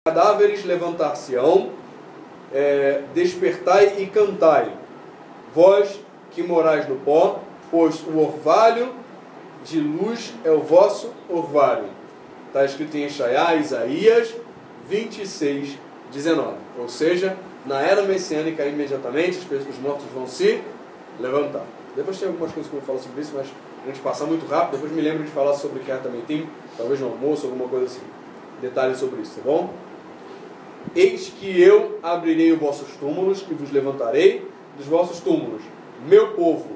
cadáveres levantar-se-ão, despertai e cantai, vós que morais no pó, pois o orvalho de luz é o vosso orvalho. Está escrito em Isaías 26, 19. Ou seja, na era messiânica, imediatamente, os mortos vão se levantar. Depois tem algumas coisas que eu vou falar sobre isso, mas a gente passar muito rápido, depois me lembro de falar sobre que também tem, talvez no almoço, alguma coisa assim. Detalhes sobre isso, tá bom? Eis que eu abrirei os vossos túmulos e vos levantarei dos vossos túmulos, meu povo,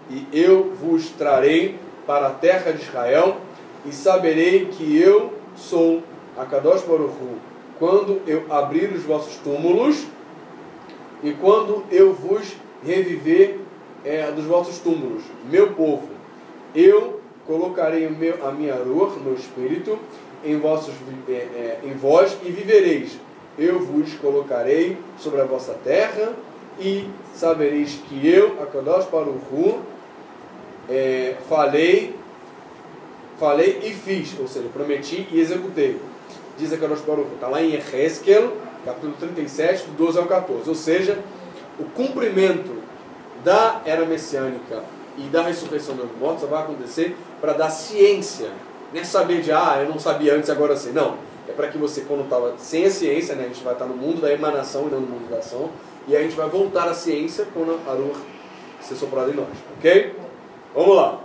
e eu vos trarei para a terra de Israel, e saberei que eu sou a Kadosh Baruch Hu, quando eu abrir os vossos túmulos e quando eu vos reviver dos vossos túmulos, meu povo. Eu colocarei a minha ruach, meu espírito, em vós e vivereis. Eu vos colocarei sobre a vossa terra e sabereis que eu, a Kadosh Baruch Hu, falei e fiz, ou seja, prometi e executei. Diz a Kadosh Baruch Hu, está lá em Ezequiel, capítulo 37, do 12 ao 14. Ou seja, o cumprimento da era messiânica e da ressurreição dos mortos só vai acontecer para dar ciência. Não é saber de, eu não sabia antes, agora sei. Não. É para que você, quando estava sem a ciência, né, a gente vai estar no mundo da emanação e não no mundo da ação, e a gente vai voltar à ciência quando a Ruach ser soprada em nós. Ok? Vamos lá.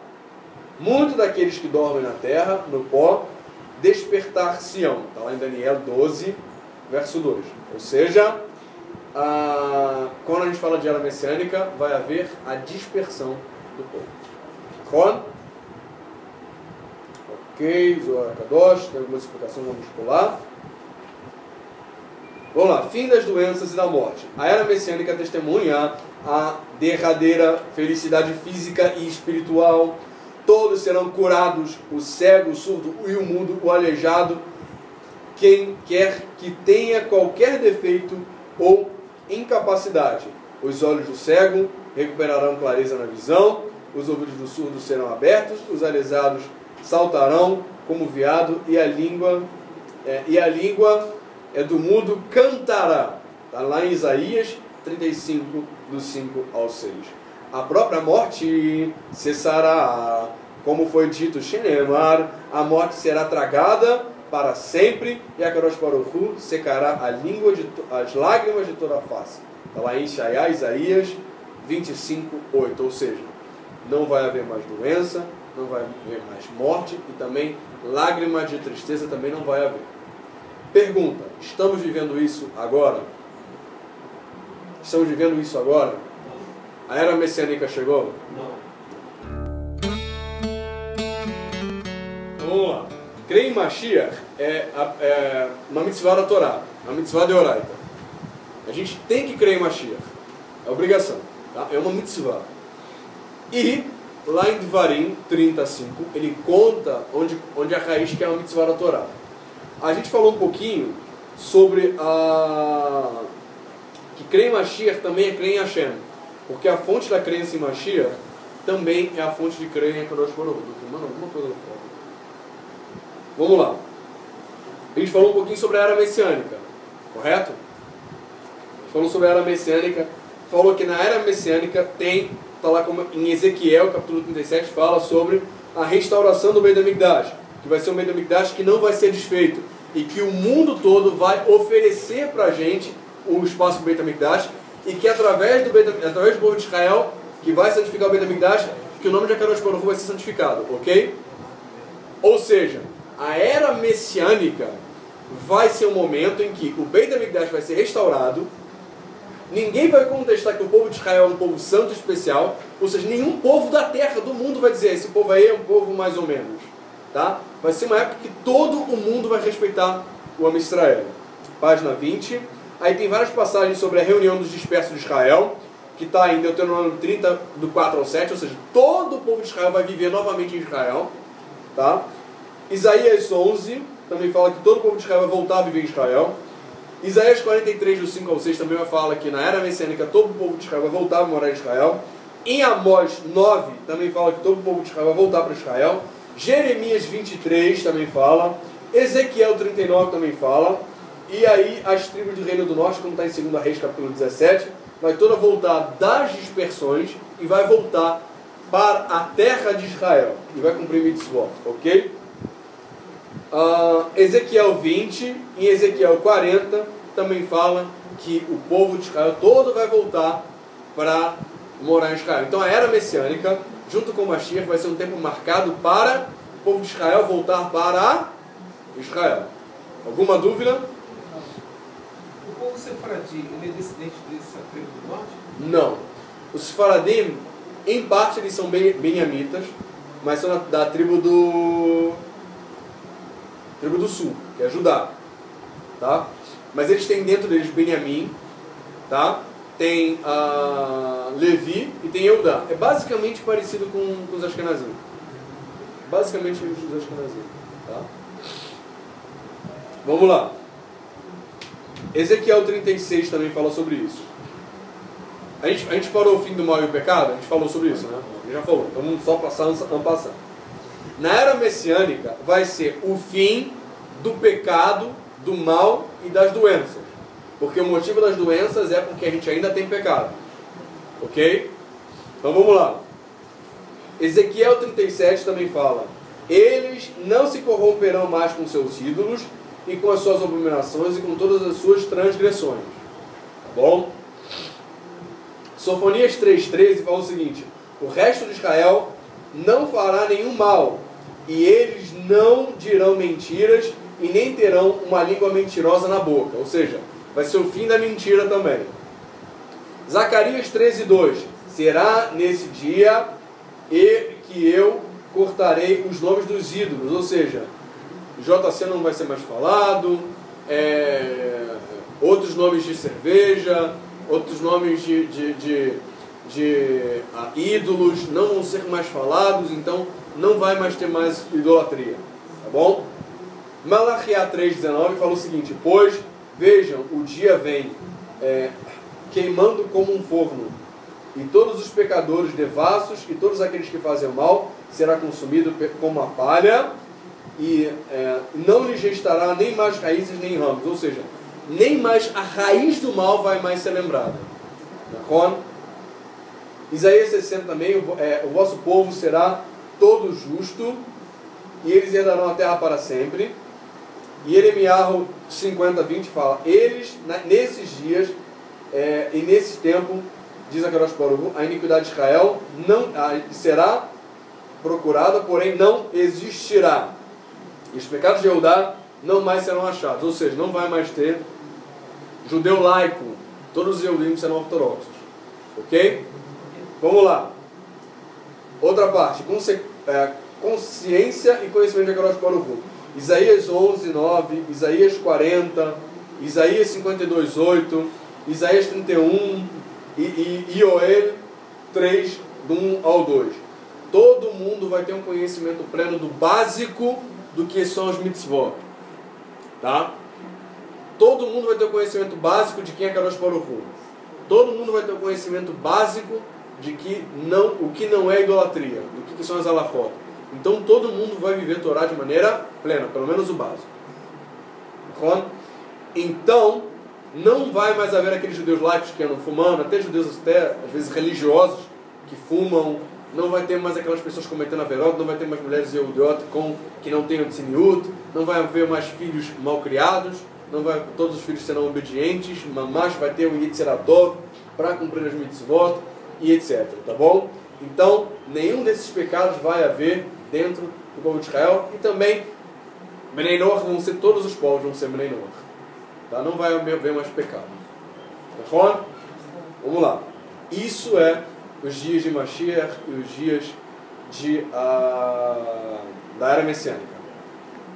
Muitos daqueles que dormem na terra, no pó, despertar-se-ão. Está lá em Daniel 12, verso 2. Ou seja, quando a gente fala de era messiânica, vai haver a dispersão do povo. Ron? Ok, Zohar Kadosh, tem algumas explicações, vamos pular. Vamos lá, fim das doenças e da morte. A era messiânica testemunha a derradeira felicidade física e espiritual. Todos serão curados, o cego, o surdo e o mudo, o aleijado, quem quer que tenha qualquer defeito ou incapacidade. Os olhos do cego recuperarão clareza na visão, os ouvidos do surdo serão abertos, os aleijados saltarão como veado e a língua do mudo cantará. Está lá em Isaías 35, do 5 ao 6. A própria morte cessará, como foi dito, Shenemar, a morte será tragada para sempre, e a Kadosh Baruch Hu secará as lágrimas de toda a face. Está lá em Isaías 25, 8. Ou seja, não vai haver mais doença, não vai haver mais morte, e também lágrimas de tristeza também não vai haver. Pergunta, estamos vivendo isso agora? Estamos vivendo isso agora? A era messiânica chegou? Não. Vamos lá. Crer em Mashiach é uma mitzvah da Torá, uma mitzvah de Oraita. A gente tem que crer em Mashiach. É obrigação. Tá? É uma mitzvah. E lá em Devarim 35, ele conta onde a raiz que é uma mitzvah da Torá. A gente falou um pouquinho sobre que crer em Mashiach também é crer em Hashem. Porque a fonte da crença em Mashiach também é a fonte de crer em Kadosh Baruch Hu. Mano, alguma coisa fora. Vamos lá. A gente falou um pouquinho sobre a era messiânica, correto? A gente falou sobre a era messiânica, falou que na era messiânica está lá como em Ezequiel, capítulo 37, fala sobre a restauração do Beit HaMikdash, que vai ser um Beit HaMikdash que não vai ser desfeito, e que o mundo todo vai oferecer para a gente o espaço do Beit HaMikdash, e que através do povo de Israel, que vai santificar o Beit HaMikdash, que o nome de Kadosh Baruch Hu vai ser santificado, ok? Ou seja, a era messiânica vai ser um momento em que o Beit HaMikdash vai ser restaurado. Ninguém vai contestar que o povo de Israel é um povo santo especial, ou seja, nenhum povo da terra, do mundo vai dizer, esse povo aí é um povo mais ou menos, tá? Vai ser uma época que todo o mundo vai respeitar o Am Israel. Página 20, aí tem várias passagens sobre a reunião dos dispersos de Israel, que está em Deuteronômio 30, do 4 ao 7, ou seja, todo o povo de Israel vai viver novamente em Israel, tá? Isaías 11 também fala que todo o povo de Israel vai voltar a viver em Israel. Isaías 43, do 5 ao 6 também vai falar que na era messiânica todo o povo de Israel vai voltar a morar em Israel. Em Amós 9 também fala que todo o povo de Israel vai voltar para Israel. Jeremias 23 também fala. Ezequiel 39 também fala. E aí as tribos do Reino do Norte, como está em 2 Reis capítulo 17, vai toda voltar das dispersões e vai voltar para a terra de Israel. E vai cumprir mitzvot, ok? Ezequiel 20 e Ezequiel 40 também fala que o povo de Israel todo vai voltar para morar em Israel. Então a era messiânica, junto com o Mashiach, vai ser um tempo marcado para o povo de Israel voltar para Israel. Alguma dúvida? O povo sefaradim, ele é descendente dessa tribo do norte? Não. Os sefaradim, em parte, eles são benjamitas, mas são da tribo do sul, que é Judá. Tá? Mas eles têm dentro deles Benjamim, tá? Tem Levi e tem Eudá. É basicamente parecido com os Ashkenazim. Basicamente os Ashkenazim. Tá? Vamos lá. Ezequiel 36 também fala sobre isso. A gente parou o fim do mal e o pecado? A gente falou sobre isso, né? A gente já falou. Então vamos só passar, vamos passar. Na era messiânica vai ser o fim do pecado, do mal e das doenças. Porque o motivo das doenças é porque a gente ainda tem pecado. Ok? Então vamos lá. Ezequiel 37 também fala: eles não se corromperão mais com seus ídolos e com as suas abominações e com todas as suas transgressões. Tá bom? Sofonias 3,13 fala o seguinte: o resto de Israel não fará nenhum mal, e eles não dirão mentiras e nem terão uma língua mentirosa na boca. Ou seja, vai ser o fim da mentira também. Zacarias 13,2: será nesse dia que eu cortarei os nomes dos ídolos. Ou seja, JC não vai ser mais falado, outros nomes de cerveja, outros nomes de ídolos não vão ser mais falados, então não vai mais ter mais idolatria. Tá bom? Malaquiá 3,19 fala o seguinte: pois, vejam, o dia vem queimando como um forno, e todos os pecadores devassos e todos aqueles que fazem o mal será consumido como a palha, e não lhes restará nem mais raízes nem ramos. Ou seja, nem mais a raiz do mal vai mais ser lembrada. Isaías 60 também: o vosso povo será todo justo, e eles herdarão a terra para sempre. E Jeremias 50:20 fala: eles, nesses dias e nesse tempo, diz a Kadosh Baruch Hu, a iniquidade de Israel não será procurada, porém não existirá. E os pecados de Eudá não mais serão achados. Ou seja, não vai mais ter judeu laico. Todos os Eudim serão ortodoxos. Ok? Vamos lá. Outra parte. Consciência e conhecimento de Kadosh Baruch Hu. Isaías 11:9, Isaías 40, Isaías 52:8, Isaías 31 e Ioel 3, do 1 ao 2. Todo mundo vai ter um conhecimento pleno do básico do que são os mitzvot. Tá? Todo mundo vai ter o conhecimento básico de quem é Kadosh Baruch Hu. Todo mundo vai ter o conhecimento básico de o que não é idolatria, do que são as halachot. Então todo mundo vai viver a Torá de maneira plena, pelo menos o básico. Então não vai mais haver aqueles judeus laicos que andam fumando, até judeus às vezes religiosos que fumam. Não vai ter mais aquelas pessoas cometendo averot, não vai ter mais mulheres eudiot que não tenham tzniut, não vai haver mais filhos mal criados, todos os filhos serão obedientes, mamash vai ter um Yitzeratov para cumprir as mitzvot e etc. Tá bom? Então, nenhum desses pecados vai haver dentro do povo de Israel. E também, Bnei Noach vão ser todos os povos, vão ser Bnei Noach. Tá? Não vai haver mais pecado. Tá bom? Vamos lá. Isso é os dias de Mashiach e os dias da era messiânica.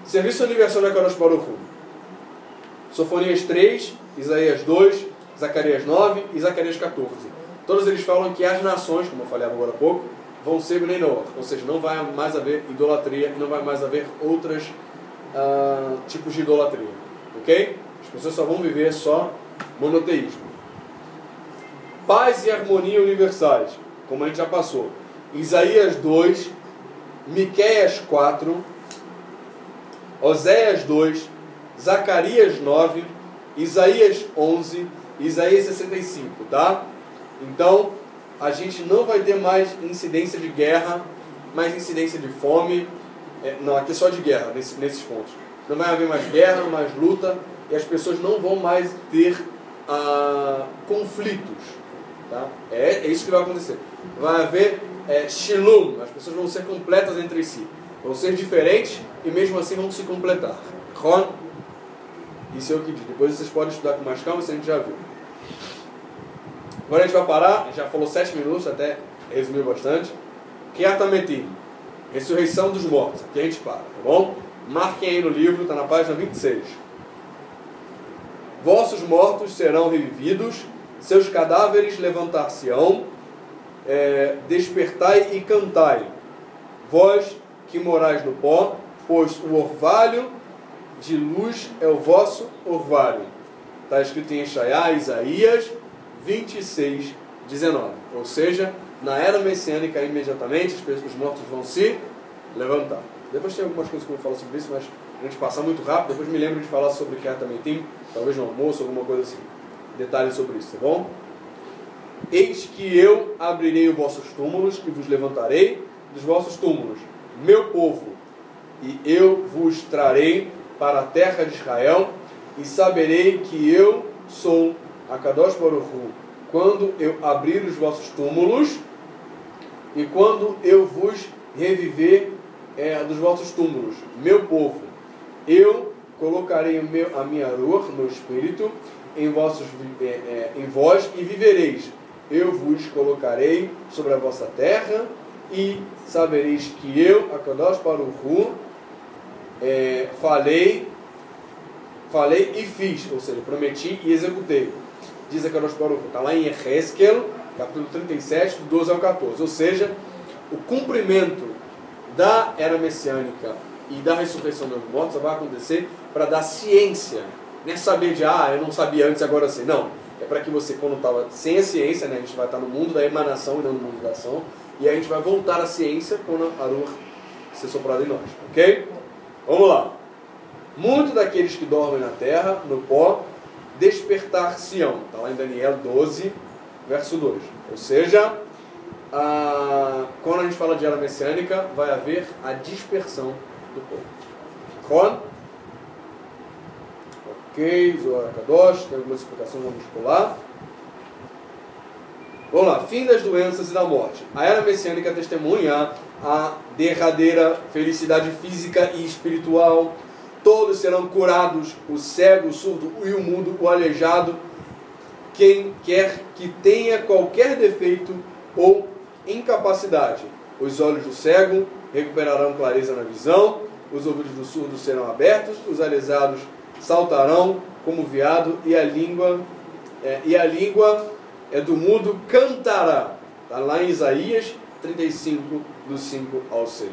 Serviço universal da Kadosh Baruch Hu. Sofonias 3, Isaías 2, Zacarias 9 e Zacarias 14. Todos eles falam que as nações, como eu falei agora há pouco, vão ser Bnei Noach. Ou seja, não vai mais haver idolatria, não vai mais haver outros tipos de idolatria. Ok? As pessoas só vão viver só monoteísmo. Paz e harmonia universais, como a gente já passou. Isaías 2, Miqueias 4, Oséias 2, Zacarias 9 Isaías 11, Isaías 65, tá? Então, a gente não vai ter mais incidência de guerra, mais incidência de fome. Não, aqui é só de guerra, nesses pontos. Não vai haver mais guerra, mais luta, e as pessoas não vão mais ter conflitos. Tá? É isso que vai acontecer. Vai haver shalom, as pessoas vão ser completas entre si. Vão ser diferentes e mesmo assim vão se completar. Ron? Isso é o que diz. Depois vocês podem estudar com mais calma, isso a gente já viu. Agora a gente vai parar, a gente já falou 7 minutos, até resumiu bastante. Kiatametim, ressurreição dos mortos. Aqui a gente para, tá bom? Marquem aí no livro, está na página 26. Vossos mortos serão revividos, seus cadáveres levantar-se-ão, despertai e cantai, vós que morais no pó, pois o orvalho de luz é o vosso orvalho. Está escrito em Isaías 26, 19. Ou seja, na era messiânica, imediatamente, os mortos vão se levantar. Depois tem algumas coisas que eu vou falar sobre isso, mas a gente passar muito rápido, depois me lembro de falar sobre Kiatametim, talvez no almoço, alguma coisa assim. Detalhes sobre isso, tá bom? Eis que eu abrirei os vossos túmulos e vos levantarei dos vossos túmulos, meu povo, e eu vos trarei para a terra de Israel, e saberei que eu sou a Kadosh Baruch Hu, quando eu abrir os vossos túmulos e quando eu vos reviver dos vossos túmulos, meu povo. Eu colocarei a minha ruach, meu espírito, em vós e vivereis. Eu vos colocarei sobre a vossa terra e sabereis que eu, a Kadosh Baruch Hu, falei e fiz, ou seja, prometi e executei. Diz a Kadosh Baruch Hu, está lá em Ezequiel, capítulo 37, do 12 ao 14. Ou seja, o cumprimento da era messiânica e da ressurreição dos mortos vai acontecer para dar ciência. Não é saber de, eu não sabia antes, agora sei. Não. É para que você, quando estava sem a ciência, né, a gente vai estar no mundo da emanação e não no mundo da ação, e a gente vai voltar à ciência quando a Ruach ser soprada em nós. Ok? Vamos lá. Muitos daqueles que dormem na terra, no pó, despertar-se-ão. Está lá em Daniel 12, verso 2. Ou seja, quando a gente fala de era messiânica, vai haver a dispersão do povo. Ron? Ok, Zohar Kadosh, tem algumas explicações, vamos pular. Vamos lá, fim das doenças e da morte. A era messiânica testemunha a derradeira felicidade física e espiritual. Todos serão curados, o cego, o surdo e o mudo, o aleijado, quem quer que tenha qualquer defeito ou incapacidade. Os olhos do cego recuperarão clareza na visão, os ouvidos do surdo serão abertos, os aleijados saltarão como veado e a língua do mudo cantará. Está lá em Isaías 35, do 5 ao 6.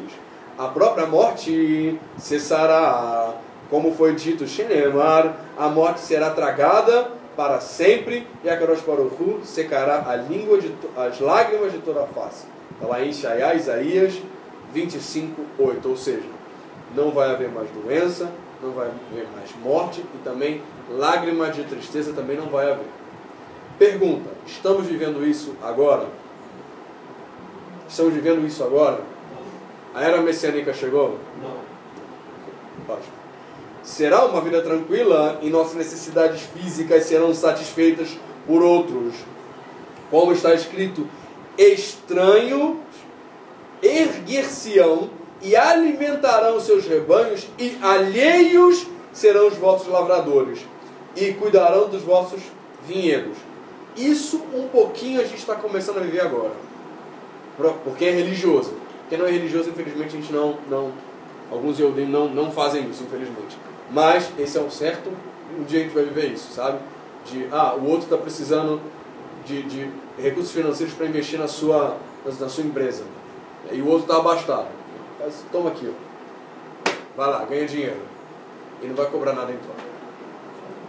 A própria morte cessará, como foi dito, Shenemar, a morte será tragada para sempre, e a Kadosh Baruch Hu secará as lágrimas de toda a face. Está lá em Isaías 25, 8. Ou seja, não vai haver mais doença, não vai haver mais morte, e também lágrimas de tristeza também não vai haver. Pergunta, estamos vivendo isso agora? Estamos vivendo isso agora? A era messiânica chegou? Não. Será uma vida tranquila e nossas necessidades físicas serão satisfeitas por outros? Como está escrito, estranhos erguer-se-ão e alimentarão seus rebanhos, e alheios serão os vossos lavradores, e cuidarão dos vossos vinhedos. Isso um pouquinho a gente está começando a viver agora. Porque é religioso. Quem não é religioso, infelizmente, a gente alguns Yehudim não fazem isso, infelizmente. Mas esse é o certo, um dia a gente vai viver isso, sabe? O outro está precisando de recursos financeiros para investir na sua empresa. E o outro está abastado. Mas, toma aqui, ó. Vai lá, ganha dinheiro. E não vai cobrar nada em troca.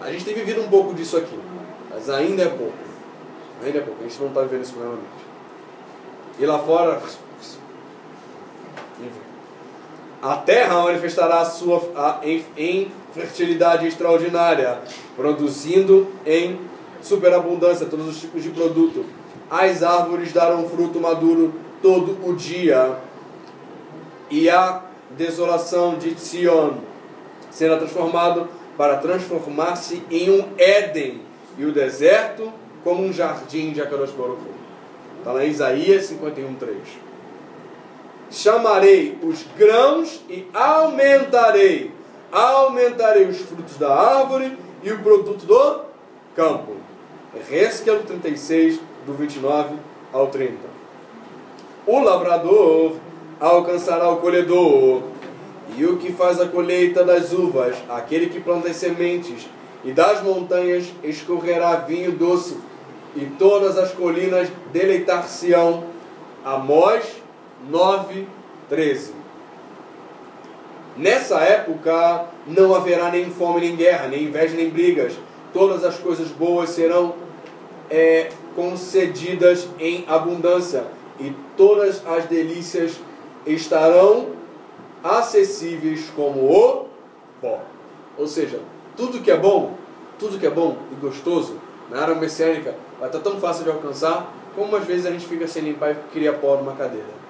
A gente tem vivido um pouco disso aqui, mas ainda é pouco. Ainda é pouco, a gente não está vivendo isso plenamente. E lá fora... Enfim. A terra manifestará em fertilidade extraordinária, produzindo em superabundância todos os tipos de produto. As árvores darão fruto maduro todo o dia. E a desolação de Sion será transformado para transformar-se em um Éden, e o deserto como um jardim de Akadosh Baruch Hu. Está lá em Isaías 51:3. Chamarei os grãos e aumentarei os frutos da árvore e o produto do campo. Esquerdo 36, do 29 ao 30. O lavrador alcançará o colhedor, e o que faz a colheita das uvas, aquele que planta as sementes, e das montanhas escorrerá vinho doce, e todas as colinas deleitar-se-ão. Amós 9:13. Nessa época não haverá nem fome, nem guerra, nem inveja, nem brigas. Todas as coisas boas serão concedidas em abundância, e todas as delícias estarão acessíveis como o pó. Ou seja, tudo que é bom e gostoso na era messiânica vai estar tão fácil de alcançar, como às vezes a gente fica sem limpar e cria pó numa cadeira.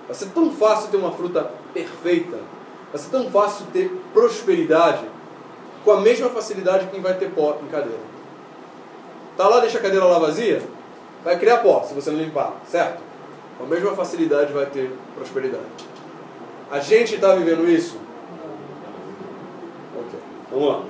Vai ser tão fácil ter uma fruta perfeita, vai ser tão fácil ter prosperidade, com a mesma facilidade que quem vai ter pó em cadeira. Tá lá, deixa a cadeira lá vazia, vai criar pó se você não limpar, certo? Com a mesma facilidade vai ter prosperidade. A gente está vivendo isso? Ok, vamos lá.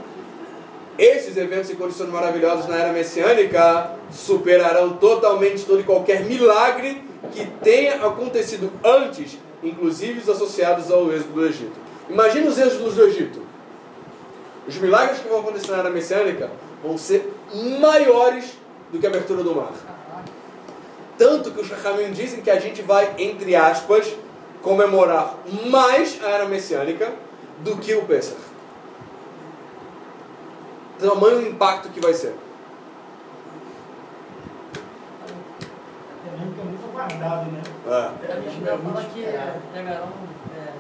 Esses eventos e condições maravilhosas na era messiânica superarão totalmente todo e qualquer milagre que tenha acontecido antes, inclusive os associados ao êxodo do Egito. Imagina os êxodos do Egito. Os milagres que vão acontecer na era messiânica vão ser maiores do que a abertura do mar. Tanto que os Chachamim dizem que a gente vai, entre aspas, comemorar mais a era messiânica do que o Pêssach. Tamanho impacto que vai ser. É muito guardado, né? A Bíblia fala que pegarão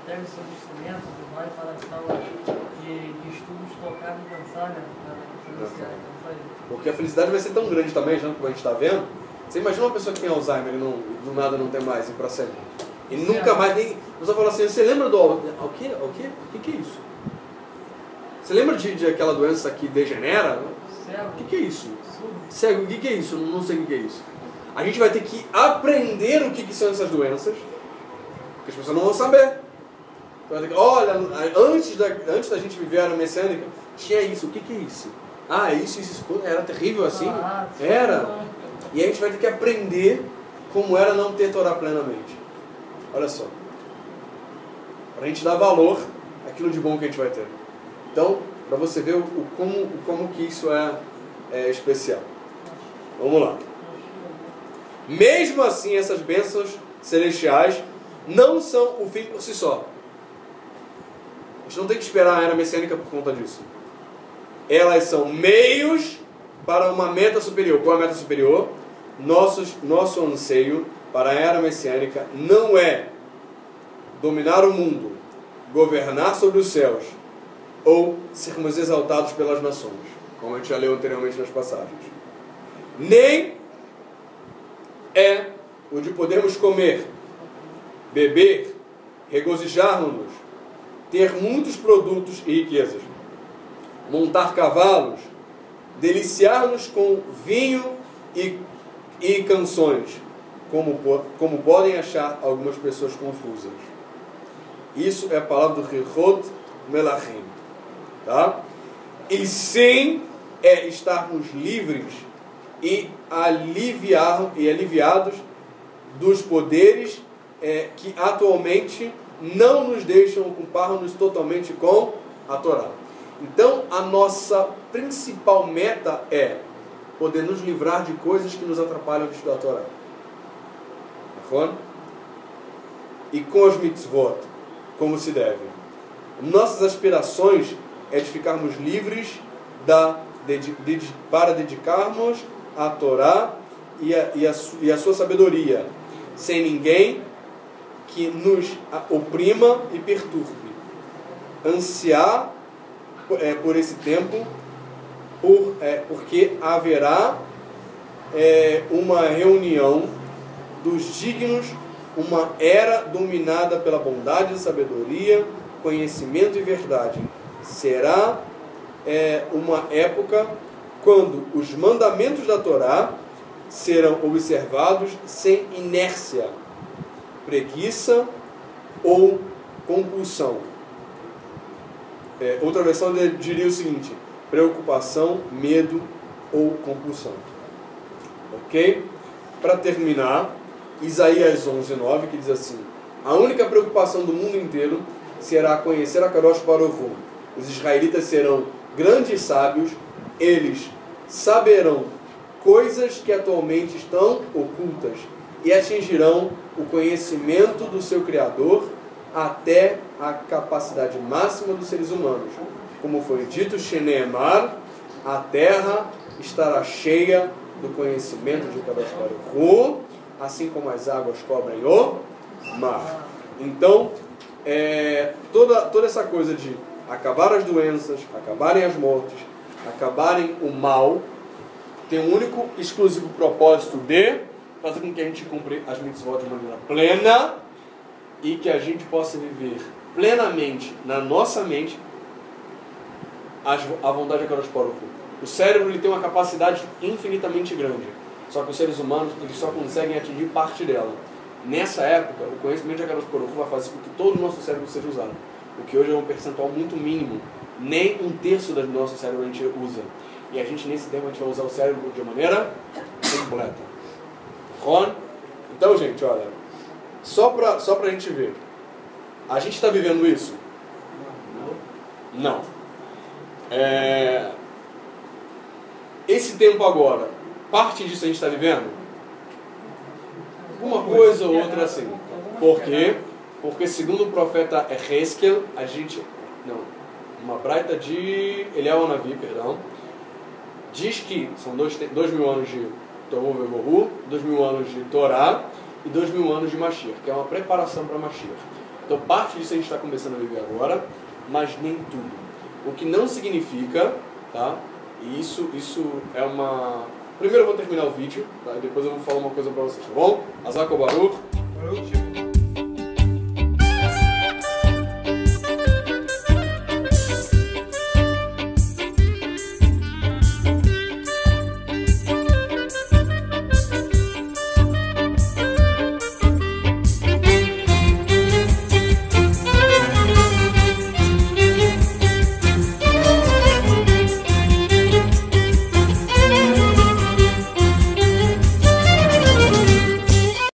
seus instrumentos, vai para a sala de estudos, tocar e dançar, né? Porque a felicidade vai ser tão grande também, já como a gente está vendo. Você imagina uma pessoa que tem Alzheimer e do nada não tem mais, e para sempre. E nunca mais nem. Você fala assim, você lembra do. O que é isso? Você lembra de aquela doença que degenera? Cego. O que é isso? Cego, o que é isso? Não sei o que é isso. A gente vai ter que aprender o que são essas doenças, porque as pessoas não vão saber. Então, vai ter que, olha, antes da gente viver a era messiânica, tinha isso. O que é isso? Ah, isso. Era terrível assim? Era. E a gente vai ter que aprender como era não ter Torá plenamente. Olha só. Para a gente dar valor àquilo de bom que a gente vai ter. Então, para você ver como que isso é especial. Vamos lá. Mesmo assim, essas bênçãos celestiais não são o fim por si só. A gente não tem que esperar a era messiânica por conta disso. Elas são meios para uma meta superior. Qual é a meta superior? Nosso anseio para a era messiânica não é dominar o mundo, governar sobre os céus, ou sermos exaltados pelas nações, como a gente já leu anteriormente nas passagens. Nem é o de podermos comer, beber, regozijarmos-nos, ter muitos produtos e riquezas, montar cavalos, deliciar-nos com vinho e canções, como podem achar algumas pessoas confusas. Isso é a palavra do Hirot Melachim. Tá? E sim é estarmos livres e aliviados dos poderes que atualmente não nos deixam ocupar-nos totalmente com a Torá. Então a nossa principal meta é poder nos livrar de coisas que nos atrapalham de estudar a Torá. E com as mitzvot, como se deve. Nossas aspirações é de ficarmos livres para dedicarmos a Torá e a sua sabedoria, sem ninguém que nos oprima e perturbe. Ansiar por esse tempo, porque haverá uma reunião dos dignos, uma era dominada pela bondade e sabedoria, conhecimento e verdade. Será uma época quando os mandamentos da Torá serão observados sem inércia, preguiça ou compulsão. Outra versão diria o seguinte: preocupação, medo ou compulsão. Ok? Para terminar, Isaías 11:9, que diz assim: a única preocupação do mundo inteiro será conhecer a Kadosh Baruch Hu. Os israelitas serão grandes sábios, eles saberão coisas que atualmente estão ocultas e atingirão o conhecimento do seu Criador até a capacidade máxima dos seres humanos. Como foi dito, Sheneemar, a terra estará cheia do conhecimento de Kadosh Baruch Hu, assim como as águas cobrem o mar. Então, toda essa coisa de acabar as doenças, acabarem as mortes, acabarem o mal, tem um único exclusivo propósito de fazer com que a gente cumpra as mitzvot de maneira plena e que a gente possa viver plenamente na nossa mente a vontade de Kadosh Baruch Hu. O cérebro ele tem uma capacidade infinitamente grande, só que os seres humanos eles só conseguem atingir parte dela. Nessa época, o conhecimento de Kadosh Baruch Hu vai fazer com que todo o nosso cérebro seja usado, o que hoje é um percentual muito mínimo, nem 1/3 do nosso cérebro a gente usa. E a gente, nesse tempo, a gente vai usar o cérebro de maneira completa. Então, gente, olha, só pra gente ver, a gente está vivendo isso? Não. Esse tempo agora, parte disso a gente está vivendo? Uma coisa ou outra assim. Por quê? Porque segundo o profeta Ezequiel, uma braita de Eliyahu Hanavi, diz que são 2.000 anos de Tohu Vevohu, 2.000 anos de Torá e 2.000 anos de Mashiach, que é uma preparação para Mashiach. Então parte disso a gente está começando a viver agora, mas nem tudo. O que não significa, tá? E isso é uma... Primeiro eu vou terminar o vídeo, tá? E depois eu vou falar uma coisa para vocês, tá bom? Azak Baruch.